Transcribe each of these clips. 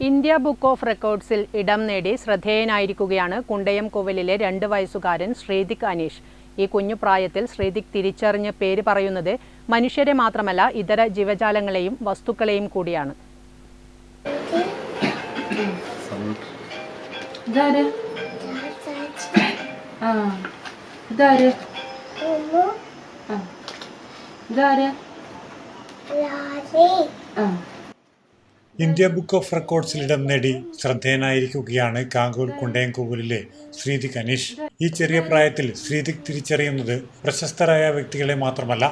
India book of റെക്കോർഡ്സിൽ ഇടം നേടി ശ്രദ്ധേയനായിരിക്കുകയാണ് കുണ്ടയം കോവിലിലെ 2 വയസ്സുകാരൻ ശ്രീതിക് അനീഷ്. ഈ കുഞ്ഞുപ്രായത്തിൽ ശ്രീതിക് തിരിച്ചറിഞ്ഞ് പേര് പറയുന്നത് മനുഷ്യരെ മാത്രമല്ല ഇതര ജീവജാലങ്ങളെയും വസ്തുക്കളെയും കൂടിയാണ്. ഇന്ത്യ ബുക്ക് ഓഫ് റെക്കോർഡ്സിൽ ഇടം നേടി ശ്രദ്ധേയനായിരിക്കുകയാണ് കാങ്കോൽ കുണ്ടയം കോവിലിലെ ശ്രീതിക് അനീഷ്. ഈ ചെറിയ പ്രായത്തിൽ ശ്രീതിക് തിരിച്ചറിയുന്നത് പ്രശസ്തരായ വ്യക്തികളെ മാത്രമല്ല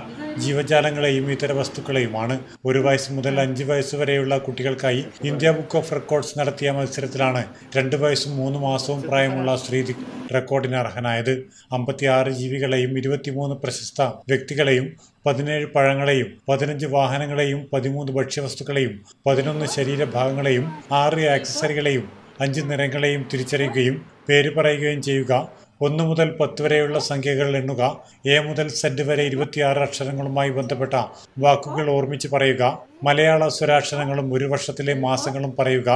ജീവജാലങ്ങളെയും ഇതര വസ്തുക്കളെയുമാണ്. 1 വയസ്സ് മുതൽ 5 വയസ്സ് വരെയുള്ള കുട്ടികൾക്കായി ഇന്ത്യ ബുക്ക് ഓഫ് റെക്കോർഡ്സ് നടത്തിയ മത്സരത്തിലാണ് 2 വയസ്സും 3 മാസവും പ്രായമുള്ള ശ്രീതിക് റെക്കോർഡിന് അർഹനായത്. 56 ജീവികളെയും 23 പ്രശസ്ത വ്യക്തികളെയും 17 പഴങ്ങളെയും 15 വാഹനങ്ങളെയും 13 ഭക്ഷ്യവസ്തുക്കളെയും 11 ശരീരഭാഗങ്ങളെയും 6 ആക്സസറികളെയും 5 നിറങ്ങളെയും തിരിച്ചറിയുകയും പേര് പറയുകയും ചെയ്യുക. 1 മുതൽ 10 വരെയുള്ള സംഖ്യകൾ എണ്ണുക. എ മുതൽ സെഡ് വരെ 26 അക്ഷരങ്ങളുമായി ബന്ധപ്പെട്ട വാക്കുകൾ ഓർമ്മിച്ച് പറയുക. മലയാള സ്വരാക്ഷരങ്ങളും 1 വർഷത്തിലെ മാസങ്ങളും പറയുക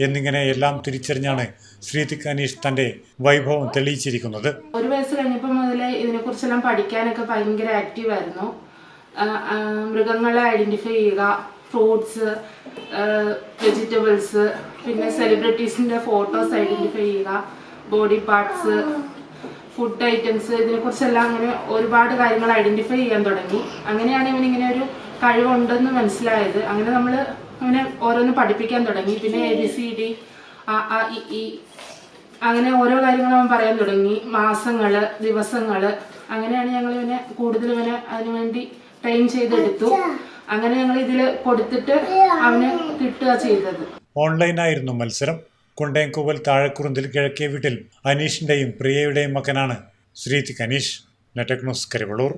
എന്നിങ്ങനെ എല്ലാം തിരിച്ചറിഞ്ഞാണ് ശ്രീതിക് അനീഷ് തന്റെ വൈഭവം തെളിയിച്ചിരിക്കുന്നത്. 1 വയസ്സ് കഴിഞ്ഞപ്പോൾ മുതലേ ഇതിനെക്കുറിച്ചെല്ലാം പഠിക്കാനൊക്കെ ഭയങ്കര ആക്റ്റീവായിരുന്നു. മൃഗങ്ങളെ ഐഡന്റിഫൈ ചെയ്യുക, ഫ്രൂട്ട്സ്, വെജിറ്റബിൾസ്, പിന്നെ സെലിബ്രിറ്റീസിന്റെ ഫോട്ടോസ് ഐഡന്റിഫൈ ചെയ്യുക, ബോഡി പാർട്സ്, ഫുഡ് ഐറ്റംസ്, ഇതിനെക്കുറിച്ചെല്ലാം അങ്ങനെ ഒരുപാട് കാര്യങ്ങൾ ഐഡന്റിഫൈ ചെയ്യാൻ തുടങ്ങി. അങ്ങനെയാണ് ഇവനിങ്ങനെ ഒരു കഴിവുണ്ടെന്ന് മനസ്സിലായത്. അങ്ങനെ നമ്മൾ അങ്ങനെ ഓരോന്ന് പഠിപ്പിക്കാൻ തുടങ്ങി. പിന്നെ ABCD, A, അങ്ങനെ ഓരോ കാര്യങ്ങളും അവൻ പറയാൻ തുടങ്ങി. മാസങ്ങൾ, ദിവസങ്ങൾ, അങ്ങനെയാണ് ഞങ്ങൾ ഇവനെ കൂടുതൽ അതിനുവേണ്ടി ട്രെയിൻ ചെയ്തെടുത്തു. അങ്ങനെ ഞങ്ങൾ ഇതിൽ കൊടുത്തിട്ട് അവന് കിട്ടുക ചെയ്തത്. ഓൺലൈനായിരുന്നു മത്സരം. കുണ്ടയം കോവിൽ താഴെക്കുറുന്തിൽ കിഴക്കേ വീട്ടിൽ അനീഷിന്റെയും പ്രിയയുടെയും മകനാണ് ശ്രീതിക് അനീഷ്. Network news, Karivellur.